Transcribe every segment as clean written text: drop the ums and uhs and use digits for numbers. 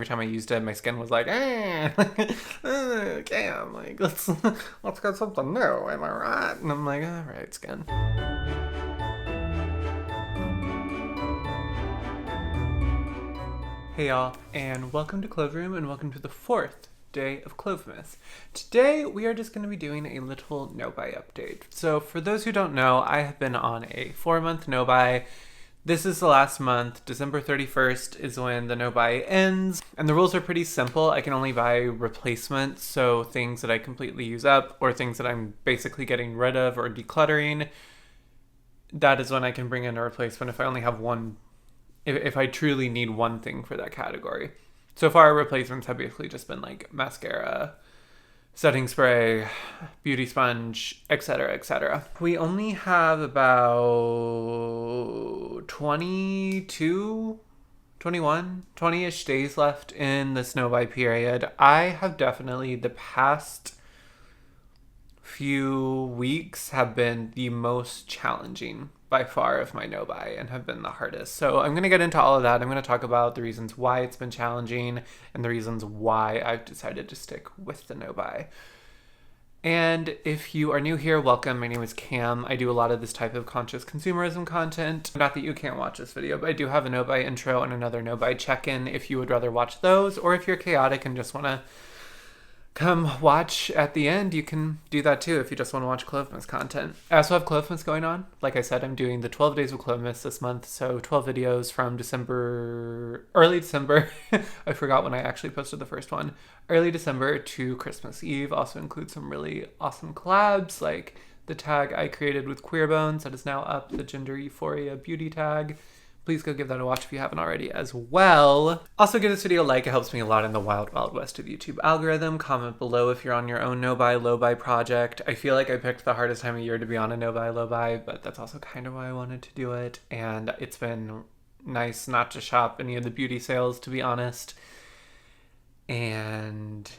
Every time I used it, my skin was like, Cam, like, let's get something new, am I right? And I'm like, all right, skin. Hey y'all, and welcome to Clove Room, and welcome to the 4th day of Clovemas. Today, we are just going to be doing a little no-buy update. So, for those who don't know, I have been on a 4-month no-buy. This is the last month. December 31st is when the no-buy ends. And the rules are pretty simple. I can only buy replacements, so things that I completely use up or things that I'm basically getting rid of or decluttering. That is when I can bring in a replacement if I only have one, if I truly need one thing for that category. So far, replacements have basically just been like mascara, setting spray, beauty sponge, etc., etc. We only have about 22, 21, 20-ish days left in the no-buy period. I have definitely, the past few weeks have been the most challenging by far of my no-buy and have been the hardest. So I'm going to get into all of that. I'm going to talk about the reasons why it's been challenging and the reasons why I've decided to stick with the no-buy. And if you are new here, welcome. My name is Cam. I do a lot of this type of conscious consumerism content. Not that you can't watch this video, but I do have a no-buy intro and another no-buy check-in if you would rather watch those, or if you're chaotic and just want to come watch at the end, you can do that too if you just want to watch Clovemas content. I also have Clovemas going on. Like I said, I'm doing the 12 days of Clovemas this month, so 12 videos from December, early December. I forgot when I actually posted the first one. Early December to Christmas Eve. Also includes some really awesome collabs, like the tag I created with Queer Bones that is now up, the Gender Euphoria beauty tag. Please go give that a watch if you haven't already as well. Also give this video a like, it helps me a lot in the wild, wild west of YouTube algorithm. Comment below if you're on your own no-buy, low-buy project. I feel like I picked the hardest time of year to be on a no-buy, low-buy, but that's also kind of why I wanted to do it. And it's been nice not to shop any of the beauty sales, to be honest. And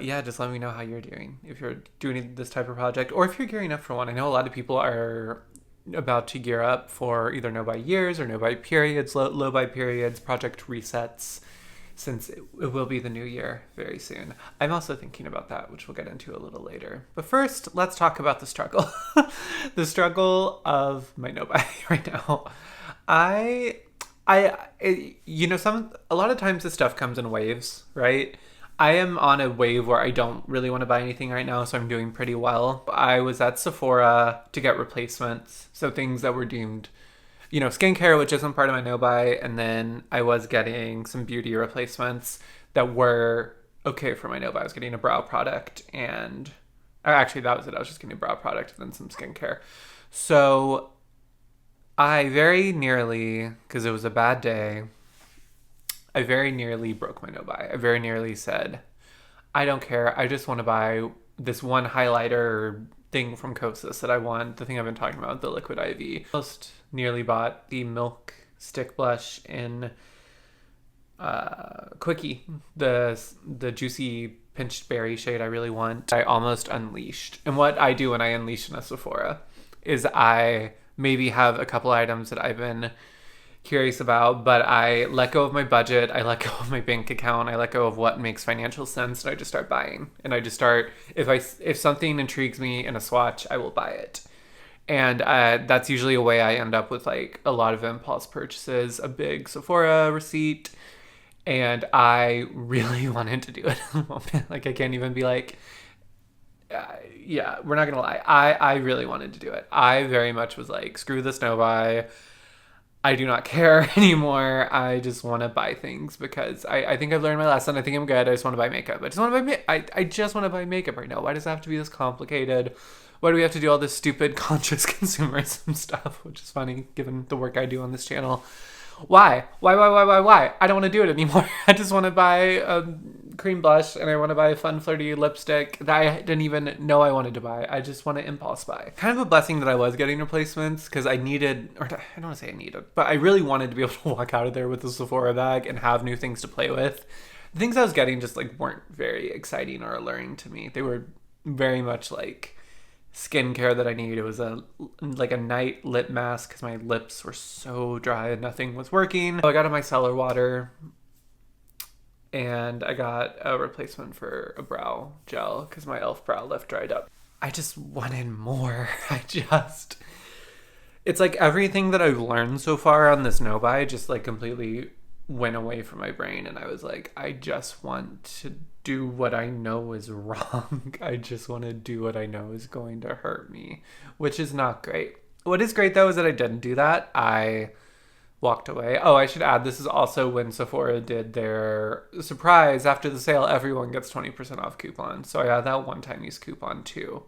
yeah, just let me know how you're doing. If you're doing this type of project, or if you're gearing up for one. I know a lot of people are about to gear up for either no-buy years or no-buy periods, low-buy periods, project resets, since it will be the new year very soon. I'm also thinking about that, which we'll get into a little later. But first, let's talk about the struggle. The struggle of my no-buy right now. A lot of times this stuff comes in waves, right? I am on a wave where I don't really want to buy anything right now, so I'm doing pretty well. I was at Sephora to get replacements, so things that were deemed, skincare, which isn't part of my no-buy, and then I was getting some beauty replacements that were okay for my no-buy. I was getting a brow product, and actually that was it. I was just getting a brow product and then some skincare. So I very nearly, because it was a bad day, I very nearly broke my no-buy. I very nearly said, I don't care. I just want to buy this one highlighter thing from Kosas that I want. The thing I've been talking about, the Liquid IV. Almost nearly bought the Milk Stick Blush in Quickie. The juicy pinched berry shade I really want. I almost unleashed. And what I do when I unleash in a Sephora is I maybe have a couple items that I've been curious about, but I let go of my budget, I let go of my bank account, I let go of what makes financial sense, and I just start buying. And I just start, if something intrigues me in a swatch, I will buy it. And that's usually a way I end up with like a lot of impulse purchases, a big Sephora receipt, and I really wanted to do it at the moment. Like I can't even be like, yeah, we're not gonna lie. I really wanted to do it. I very much was like, screw this no-buy. I do not care anymore. I just want to buy things because I think I've learned my lesson. I think I'm good. I just want to buy makeup. I just want to buy I just want to buy makeup right now. Why does it have to be this complicated? Why do we have to do all this stupid conscious consumerism stuff? Which is funny given the work I do on this channel. Why? Why? I don't want to do it anymore. I just want to buy a cream blush and I want to buy a fun flirty lipstick that I didn't even know I wanted to buy. I just want to impulse buy. Kind of a blessing that I was getting replacements because I needed, or I don't want to say I needed, but I really wanted to be able to walk out of there with a Sephora bag and have new things to play with. The things I was getting just like weren't very exciting or alluring to me. They were very much like skincare that I need. It was a night lip mask because my lips were so dry and nothing was working. So I got a micellar water and I got a replacement for a brow gel because my elf brow lift dried up. I just wanted more. It's like everything that I've learned so far on this no-buy just like completely went away from my brain, and I was like, I just want to do what I know is wrong. I just want to do what I know is going to hurt me, which is not great. What is great though is that I didn't do that. I walked away. Oh, I should add, this is also when Sephora did their surprise after the sale, everyone gets 20% off coupon. So I had that one-time use coupon too.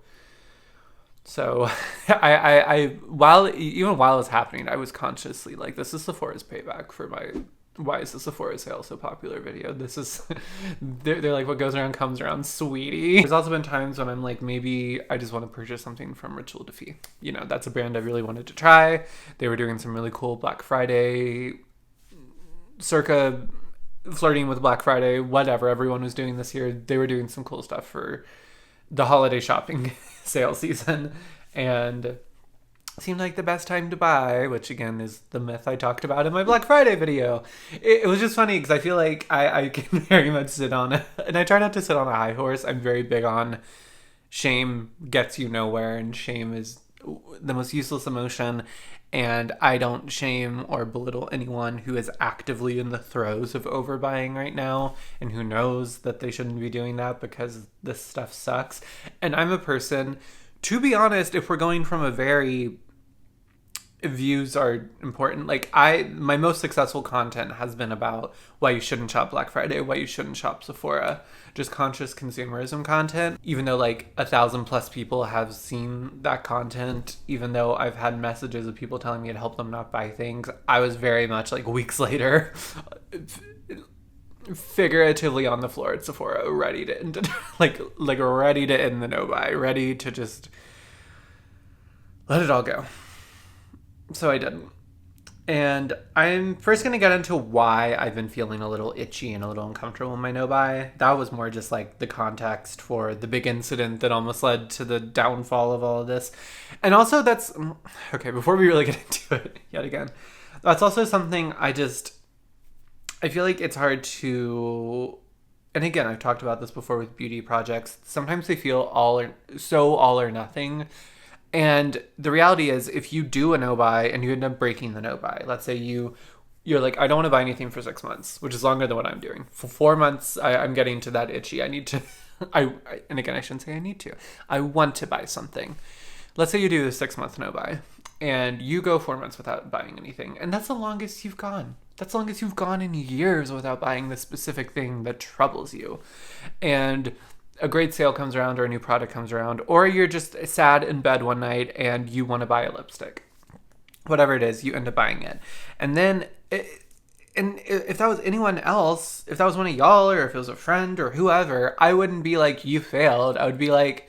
So while it was happening, I was consciously like, this is Sephora's payback for my why is the Sephora sale so popular video. This is, they're like, what goes around comes around, sweetie. There's also been times when I'm like, maybe I just want to purchase something from Ritual Defy. You know, that's a brand I really wanted to try. They were doing some really cool Black Friday, circa flirting with Black Friday, whatever everyone was doing this year. They were doing some cool stuff for the holiday shopping sale season, and seemed like the best time to buy, which again is the myth I talked about in my Black Friday video. It was just funny because I feel like I can very much sit on, and I try not to sit on a high horse. I'm very big on shame gets you nowhere, and shame is the most useless emotion, and I don't shame or belittle anyone who is actively in the throes of overbuying right now and who knows that they shouldn't be doing that because this stuff sucks. And I'm a person, to be honest, if we're going from a very views are important, like my most successful content has been about why you shouldn't shop Black Friday, why you shouldn't shop Sephora, just conscious consumerism content. Even though like 1,000+ people have seen that content, even though I've had messages of people telling me it helped them not buy things, I was very much like weeks later figuratively on the floor at Sephora, ready to end, like ready to end the no buy, ready to just let it all go. So I didn't. And I'm first going to get into why I've been feeling a little itchy and a little uncomfortable in my no-buy. That was more just like the context for the big incident that almost led to the downfall of all of this. And also that's, okay, before we really get into it yet again, that's also something I feel like it's hard to, and again, I've talked about this before with beauty projects. Sometimes they feel all or nothing. And the reality is, if you do a no-buy and you end up breaking the no-buy, let's say you're like, I don't want to buy anything for 6 months, which is longer than what I'm doing. For 4 months, I'm getting to that itchy. I need to, and again, I shouldn't say I need to. I want to buy something. Let's say you do the 6-month no-buy and you go 4 months without buying anything. And that's the longest you've gone. That's the longest you've gone in years without buying the specific thing that troubles you. And a great sale comes around or a new product comes around, or you're just sad in bed one night and you want to buy a lipstick. Whatever it is, you end up buying it. And then, and if that was anyone else, if that was one of y'all or if it was a friend or whoever, I wouldn't be like, you failed. I would be like,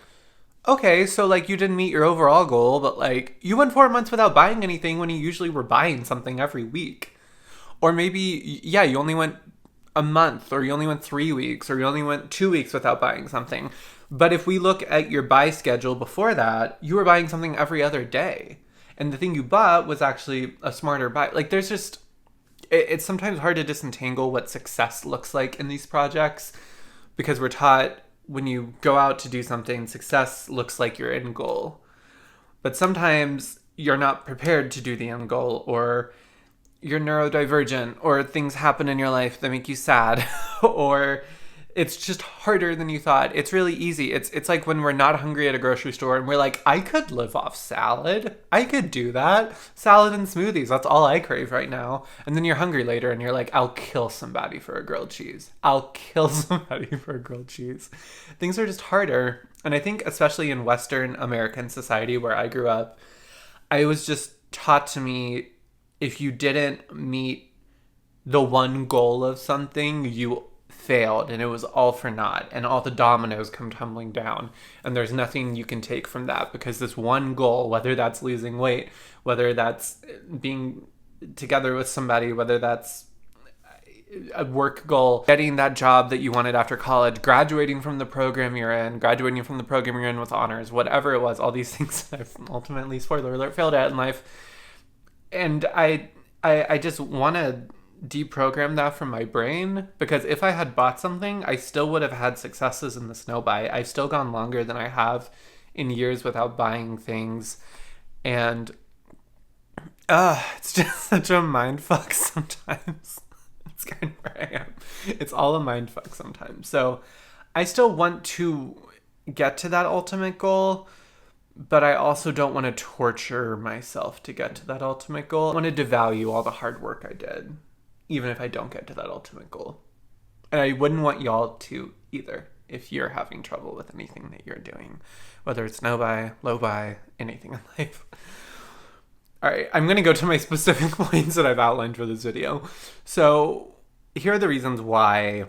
okay, so like you didn't meet your overall goal, but like you went 4 months without buying anything when you usually were buying something every week. Or maybe, yeah, you only went a month, or you only went 3 weeks, or you only went 2 weeks without buying something. But if we look at your buy schedule before that, you were buying something every other day. And the thing you bought was actually a smarter buy. Like there's just, it's sometimes hard to disentangle what success looks like in these projects, because we're taught when you go out to do something, success looks like your end goal. But sometimes you're not prepared to do the end goal, or you're neurodivergent, or things happen in your life that make you sad, or it's just harder than you thought. It's really easy. It's like when we're not hungry at a grocery store and we're like, I could live off salad. I could do that. Salad and smoothies. That's all I crave right now. And then you're hungry later and you're like, I'll kill somebody for a grilled cheese. I'll kill somebody for a grilled cheese. Things are just harder. And I think especially in Western American society where I grew up, I was just taught to me, if you didn't meet the one goal of something, you failed and it was all for naught, and all the dominoes come tumbling down, and there's nothing you can take from that, because this one goal, whether that's losing weight, whether that's being together with somebody, whether that's a work goal, getting that job that you wanted after college, graduating from the program you're in, with honors, whatever it was, all these things I've ultimately, spoiler alert, failed at in life. And I just want to deprogram that from my brain, because if I had bought something, I still would have had successes in the snow buy. I've still gone longer than I have in years without buying things. And it's just such a mind fuck sometimes. It's kind of where I am. It's all a mind fuck sometimes. So I still want to get to that ultimate goal, but I also don't want to torture myself to get to that ultimate goal. I want to devalue all the hard work I did, even if I don't get to that ultimate goal. And I wouldn't want y'all to either, if you're having trouble with anything that you're doing, whether it's no buy, low buy, anything in life. All right, I'm going to go to my specific points that I've outlined for this video. So here are the reasons why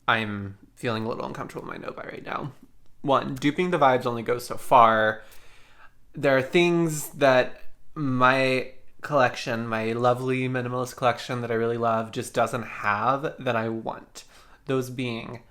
I'm feeling a little uncomfortable with my no buy right now. 1, duping the vibes only goes so far. There are things that my collection, my lovely minimalist collection that I really love, just doesn't have that I want. Those being,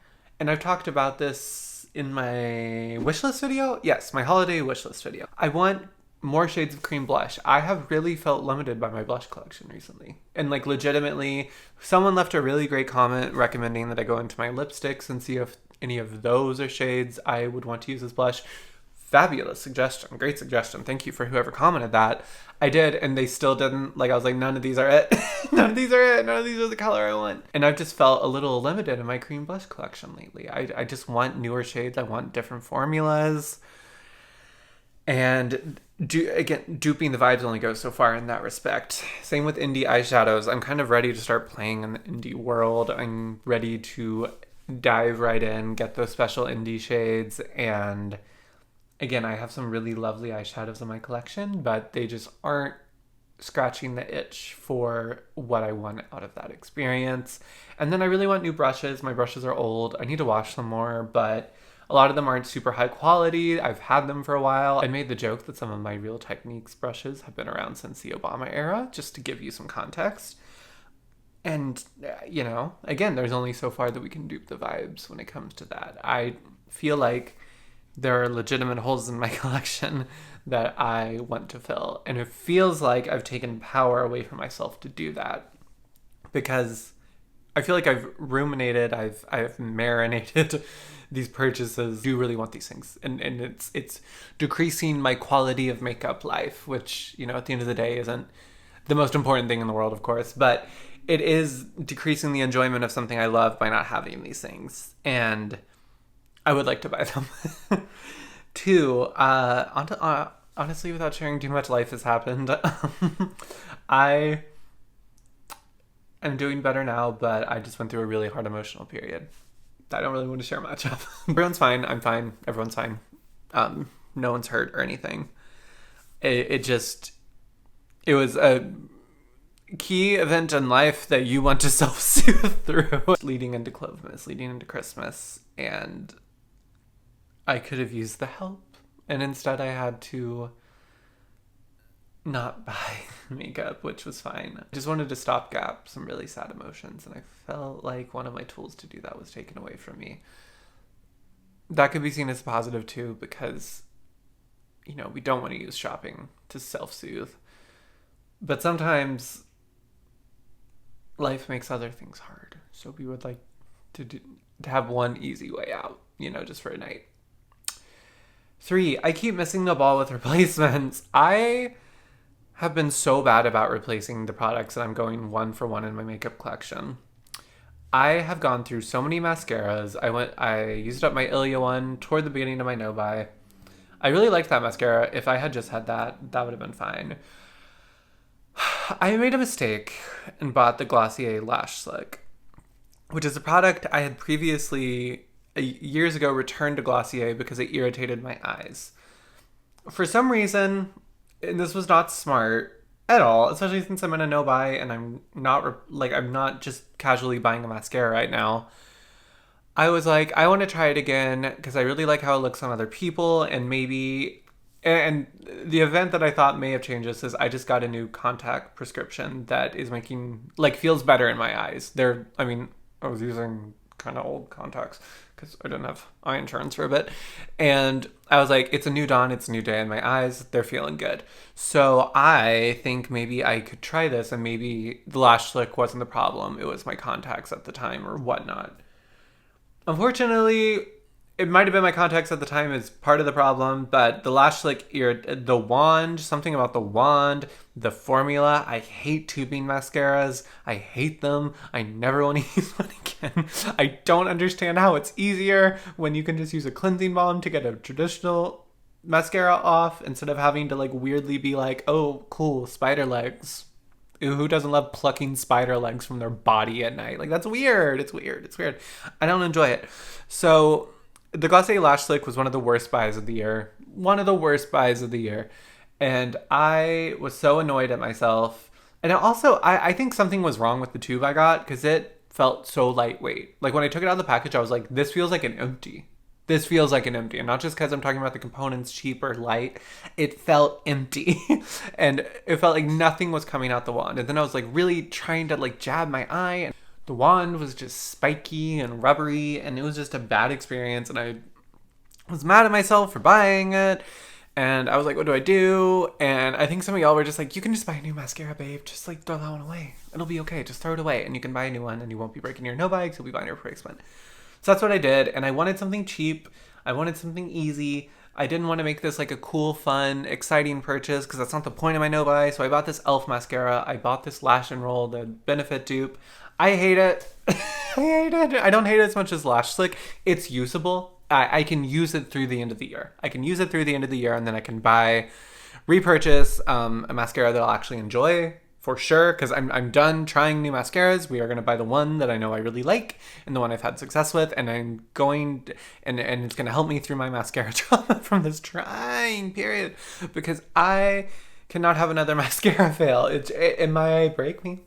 and I've talked about this in my wishlist video. Yes, my holiday wishlist video. I want more shades of cream blush. I have really felt limited by my blush collection recently. And like legitimately, someone left a really great comment recommending that I go into my lipsticks and see if any of those are shades I would want to use as blush. Fabulous suggestion. Great suggestion. Thank you for whoever commented that. I did, and they still didn't. Like, I was like, none of these are it. None of these are it. None of these are the color I want. And I've just felt a little limited in my cream blush collection lately. I just want newer shades. I want different formulas. And duping the vibes only goes so far in that respect. Same with indie eyeshadows. I'm kind of ready to start playing in the indie world. I'm ready to dive right in, get those special indie shades. And again, I have some really lovely eyeshadows in my collection, but they just aren't scratching the itch for what I want out of that experience. And then I really want new brushes. My brushes are old. I need to wash them more, but a lot of them aren't super high quality. I've had them for a while. I made the joke that some of my Real Techniques brushes have been around since the Obama era, just to give you some context. And, you know, again, there's only so far that we can dupe the vibes when it comes to that. I feel like there are legitimate holes in my collection that I want to fill. And it feels like I've taken power away from myself to do that, because I feel like I've ruminated, I've marinated these purchases. I do really want these things. And it's decreasing my quality of makeup life, which, you know, at the end of the day isn't the most important thing in the world, of course, but it is decreasing the enjoyment of something I love by not having these things. And I would like to buy them. 2, honestly, without sharing too much, life has happened. I am doing better now, but I just went through a really hard emotional period that I don't really want to share much of. Everyone's fine. I'm fine. Everyone's fine. No one's hurt or anything. It was a key event in life that you want to self-soothe through. Leading into Clovemas, leading into Christmas, and I could have used the help, and instead I had to not buy makeup, which was fine. I just wanted to stopgap some really sad emotions, and I felt like one of my tools to do that was taken away from me. That could be seen as positive too, because, you know, we don't want to use shopping to self-soothe, but sometimes life makes other things hard, so we would like to have one easy way out, you know, just for a night. 3, I keep missing the ball with replacements. I have been so bad about replacing the products that I'm going one for one in my makeup collection. I have gone through so many mascaras. I used up my Ilia one toward the beginning of my no buy. I really liked that mascara. If I had just had that, that would have been fine. I made a mistake and bought the Glossier Lash Slick, which is a product I had previously, years ago, returned to Glossier because it irritated my eyes. For some reason, and this was not smart at all, especially since I'm in a no buy and I'm not just casually buying a mascara right now. I was like, I want to try it again because I really like how it looks on other people, and maybe. And the event that I thought may have changed this is I just got a new contact prescription that is feels better in my eyes. I was using kind of old contacts because I didn't have eye insurance for a bit. And I was like, it's a new dawn, it's a new day in my eyes, they're feeling good. So I think maybe I could try this, and maybe the lash slick wasn't the problem, it was my contacts at the time or whatnot. Unfortunately, it might have been my contacts at the time is part of the problem, but the lash slick, the wand, something about the wand, the formula. I hate tubing mascaras. I hate them. I never want to use one again. I don't understand how it's easier when you can just use a cleansing balm to get a traditional mascara off instead of having to like weirdly be like, oh, cool, spider legs. Who doesn't love plucking spider legs from their body at night? Like, that's weird. It's weird. It's weird. I don't enjoy it. So the Glossier Lash Slick was one of the worst buys of the year. One of the worst buys of the year. And I was so annoyed at myself. And also, I think something was wrong with the tube I got because it felt so lightweight. Like, when I took it out of the package, I was like, this feels like an empty. This feels like an empty. And not just because I'm talking about the components, cheap or light. It felt empty. And it felt like nothing was coming out the wand. And then I was like really trying to like jab my eye. And the wand was just spiky and rubbery. And it was just a bad experience. And I was mad at myself for buying it. And I was like, what do I do? And I think some of y'all were just like, you can just buy a new mascara, babe. Just like throw that one away. It'll be okay. Just throw it away. And you can buy a new one. And you won't be breaking your no bikes. You'll be buying your replacement. So that's what I did, and I wanted something cheap. I wanted something easy. I didn't want to make this like a cool, fun, exciting purchase because that's not the point of my no-buy. So I bought this e.l.f. mascara. I bought this Lash 'n Roll, the Benefit dupe. I hate it. I hate it. I don't hate it as much as Lash Slick. It's usable. I can use it through the end of the year. I can use it through the end of the year, and then I can repurchase a mascara that I'll actually enjoy. For sure, because I'm done trying new mascaras. We are going to buy the one that I know I really like and the one I've had success with, and I'm going and it's going to help me through my mascara trauma from this trying period because I cannot have another mascara fail. It might break me.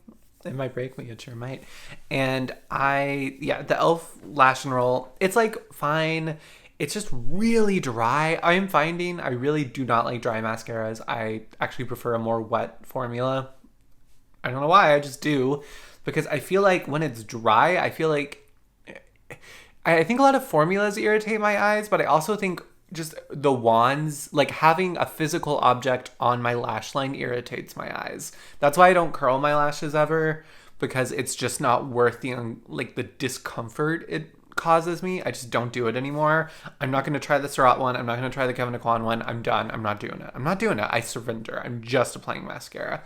It might break me. It sure might. And the e.l.f. Lash 'n Roll, it's like fine. It's just really dry. I'm finding I really do not like dry mascaras. I actually prefer a more wet formula. I don't know why, I just do. Because I feel like when it's dry, I think a lot of formulas irritate my eyes, but I also think just the wands, like having a physical object on my lash line irritates my eyes. That's why I don't curl my lashes ever, because it's just not worth the discomfort it causes me. I just don't do it anymore. I'm not going to try the Surratt one. I'm not going to try the Kevyn Aucoin one. I'm done. I'm not doing it. I surrender. I'm just applying mascara.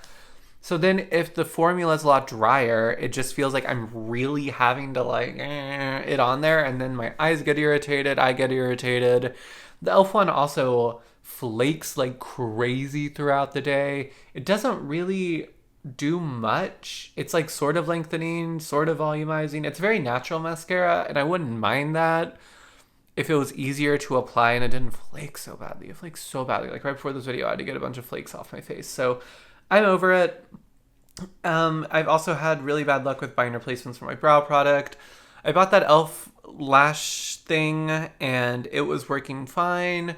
So then if the formula is a lot drier, it just feels like I'm really having to it on there, and then my eyes get irritated, I get irritated. The e.l.f. one also flakes like crazy throughout the day. It doesn't really do much. It's like sort of lengthening, sort of volumizing. It's very natural mascara, and I wouldn't mind that if it was easier to apply and it didn't flake so badly. It flakes so badly. Like right before this video, I had to get a bunch of flakes off my face. So I'm over it. I've also had really bad luck with buying replacements for my brow product. I bought that e.l.f. lash thing and it was working fine.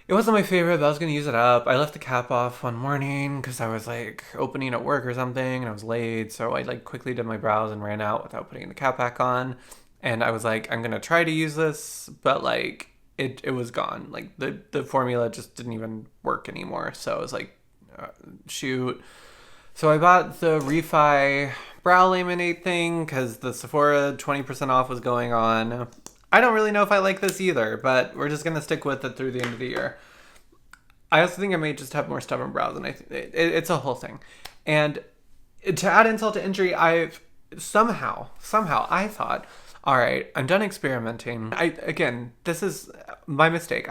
It wasn't my favorite, but I was going to use it up. I left the cap off one morning because I was like opening at work or something and I was late. So I like quickly did my brows and ran out without putting the cap back on. And I was like, I'm going to try to use this, but like it was gone. Like the formula just didn't even work anymore. So I was like, shoot. So I bought the Refi brow laminate thing because the Sephora 20% off was going on. I don't really know if I like this either, but we're just going to stick with it through the end of the year. I also think I may just have more stubborn brows, and it's a whole thing. And to add insult to injury, I've somehow I thought, all right, I'm done experimenting. Again, this is my mistake.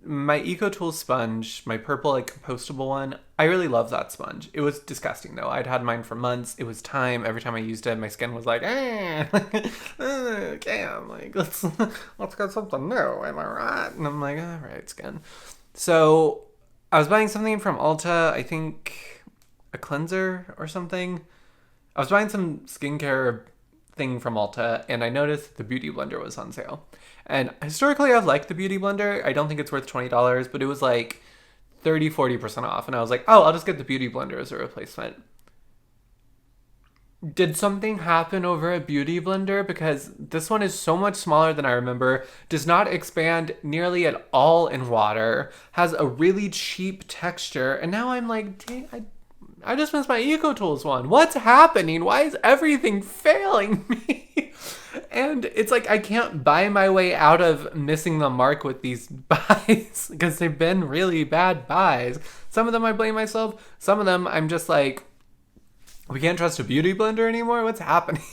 My EcoTools sponge, my purple like compostable one, I really love that sponge. It was disgusting though. I'd had mine for months. It was time. Every time I used it, my skin was like, okay, I'm like, let's get something new, am I right? And I'm like, all right, skin. So I was buying something from Ulta, I think a cleanser or something. I was buying some skincare thing from Ulta and I noticed the Beauty Blender was on sale. And historically, I've liked the Beauty Blender. I don't think it's worth $20, but it was like 30-40% off. And I was like, oh, I'll just get the Beauty Blender as a replacement. Did something happen over a beauty blender? Because this one is so much smaller than I remember, does not expand nearly at all in water, has a really cheap texture, and now I'm like, dang, I just missed my Eco Tools one. What's happening? Why is everything failing me? And it's like I can't buy my way out of missing the mark with these buys because they've been really bad buys. Some of them I blame myself. Some of them I'm just like, we can't trust a beauty blender anymore? What's happening?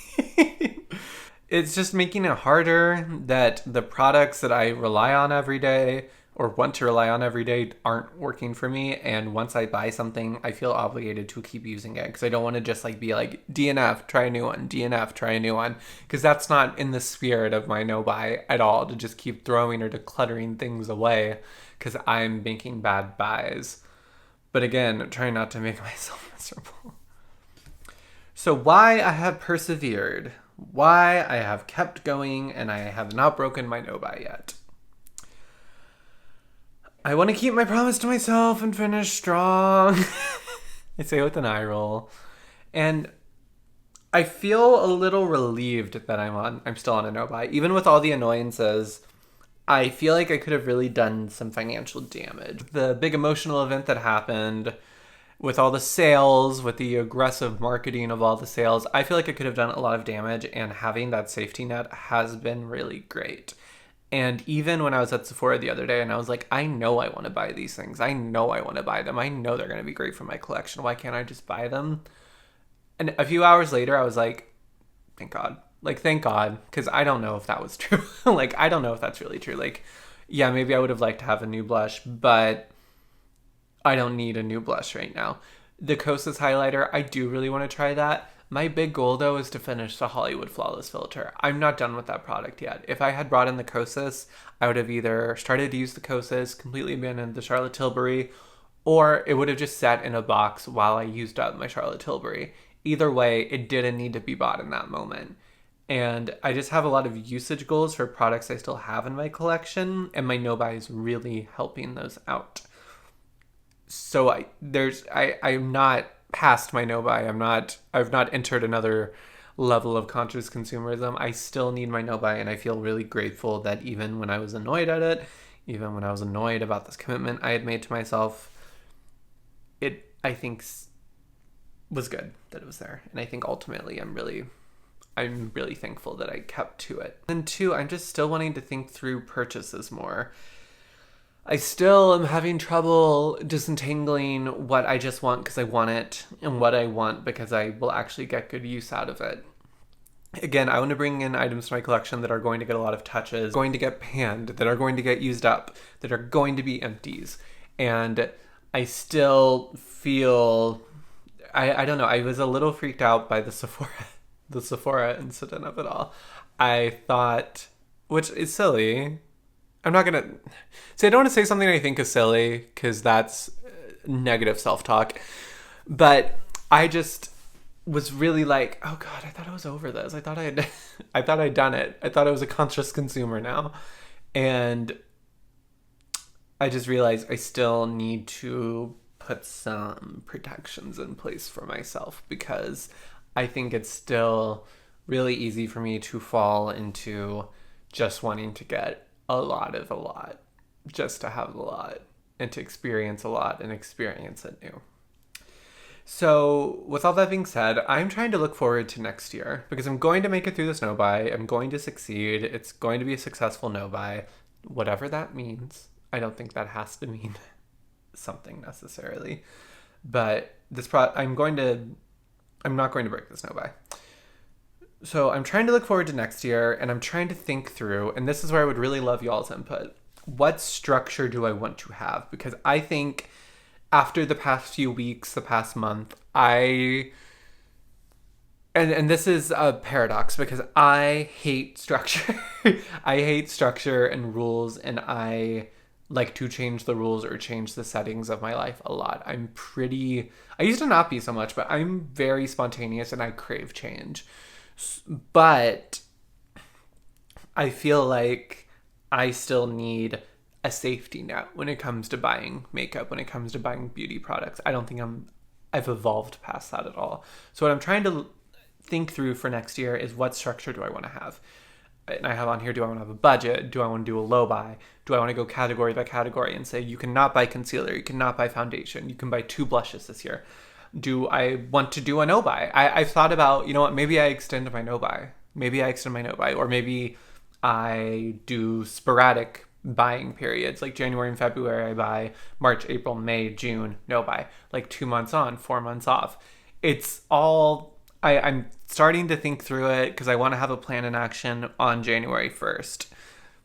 It's just making it harder that the products that I rely on every day or want to rely on every day aren't working for me. And once I buy something, I feel obligated to keep using it because I don't want to just like be like, DNF, try a new one, DNF, try a new one. Because that's not in the spirit of my no buy at all, to just keep throwing or decluttering things away because I'm making bad buys. But again, trying not to make myself miserable. So why I have persevered, why I have kept going, and I have not broken my no-buy yet. I want to keep my promise to myself and finish strong. I say it with an eye roll. And I feel a little relieved that I'm still on a no-buy. Even with all the annoyances, I feel like I could have really done some financial damage. The big emotional event that happened with all the sales, with the aggressive marketing of all the sales, I feel like I could have done a lot of damage, and having that safety net has been really great. And even when I was at Sephora the other day and I was like, I know I want to buy these things. I know I want to buy them. I know they're going to be great for my collection. Why can't I just buy them? And a few hours later, I was like, thank God. Like, thank God. Because I don't know if that was true. Like, I don't know if that's really true. Like, yeah, maybe I would have liked to have a new blush, but I don't need a new blush right now. The Kosas highlighter, I do really want to try that. My big goal, though, is to finish the Hollywood Flawless filter. I'm not done with that product yet. If I had brought in the Kosas, I would have either started to use the Kosas, completely abandoned the Charlotte Tilbury, or it would have just sat in a box while I used up my Charlotte Tilbury. Either way, it didn't need to be bought in that moment. And I just have a lot of usage goals for products I still have in my collection, and my no-buy is really helping those out. So I'm not past my no-buy. I've not entered another level of conscious consumerism. I still need my no-buy, and I feel really grateful that even when I was annoyed at it, even when I was annoyed about this commitment I had made to myself, it, I think, was good that it was there. And I think ultimately I'm really thankful that I kept to it. And two, I'm just still wanting to think through purchases more. I still am having trouble disentangling what I just want because I want it and what I want because I will actually get good use out of it. Again, I want to bring in items to my collection that are going to get a lot of touches, going to get panned, that are going to get used up, that are going to be empties. And I still feel, I don't know, I was a little freaked out by the Sephora incident of it all. I thought, which is silly, I'm not going to say, I don't want to say something I think is silly because that's negative self-talk. But I just was really like, oh God, I thought I was over this. I thought I'd done it. I thought I was a conscious consumer now. And I just realized I still need to put some protections in place for myself because I think it's still really easy for me to fall into just wanting to get a lot, just to have a lot and to experience a lot and experience it new. So with all that being said, I'm trying to look forward to next year because I'm going to make it through this no-buy. I'm going to succeed. It's going to be a successful no-buy, whatever that means. I don't think that has to mean something necessarily, but I'm not going to break this no-buy. So I'm trying to look forward to next year, and I'm trying to think through, and this is where I would really love y'all's input. What structure do I want to have? Because I think after the past few weeks, the past month, and this is a paradox because I hate structure. I hate structure and rules, and I like to change the rules or change the settings of my life a lot. I used to not be so much, but I'm very spontaneous and I crave change. But I feel like I still need a safety net when it comes to buying makeup, when it comes to buying beauty products. I don't think I've evolved past that at all. So what I'm trying to think through for next year is what structure do I want to have? And I have on here, do I want to have a budget? Do I want to do a low buy? Do I want to go category by category and say, you cannot buy concealer, you cannot buy foundation, you can buy 2 blushes this year? Do I want to do a no buy? I've thought about, you know what, maybe I extend my no buy. Maybe I extend my no buy, or maybe I do sporadic buying periods, like January and February I buy, March, April, May, June, no buy, like 2 months on, 4 months off. It's all, I'm starting to think through it because I want to have a plan in action on January 1st.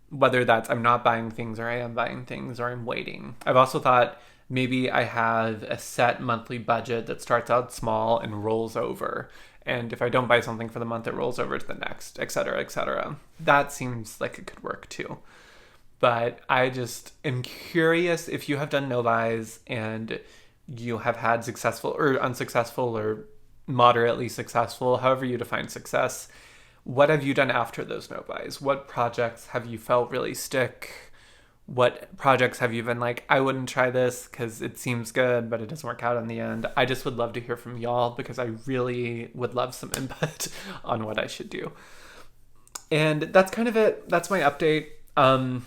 Whether that's I'm not buying things or I am buying things or I'm waiting. I've also thought maybe I have a set monthly budget that starts out small and rolls over. And if I don't buy something for the month, it rolls over to the next, etc., etc. That seems like it could work too. But I just am curious if you have done no buys and you have had successful or unsuccessful or moderately successful, however you define success, what have you done after those no buys? What projects have you felt really stick? What projects have you been like, I wouldn't try this because it seems good, but it doesn't work out in the end? I just would love to hear from y'all because I really would love some input on what I should do. And that's kind of it. That's my update. My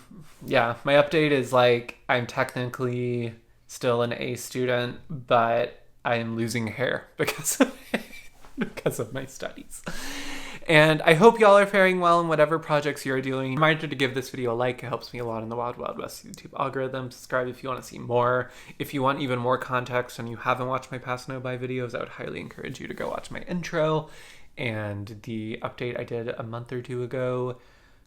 update is like, I'm technically still an A student, but I am losing hair because of my studies. And I hope y'all are faring well in whatever projects you're doing. Reminder to give this video a like. It helps me a lot in the Wild Wild West YouTube algorithm. Subscribe if you want to see more. If you want even more context and you haven't watched my past no buy videos, I would highly encourage you to go watch my intro and the update I did a month or 2 ago.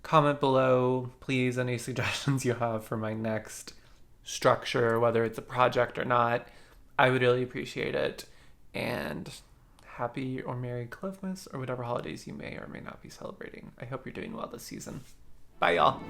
Comment below, please, any suggestions you have for my next structure, whether it's a project or not. I would really appreciate it. And happy or Merry Clovemas or whatever holidays you may or may not be celebrating. I hope you're doing well this season. Bye, y'all.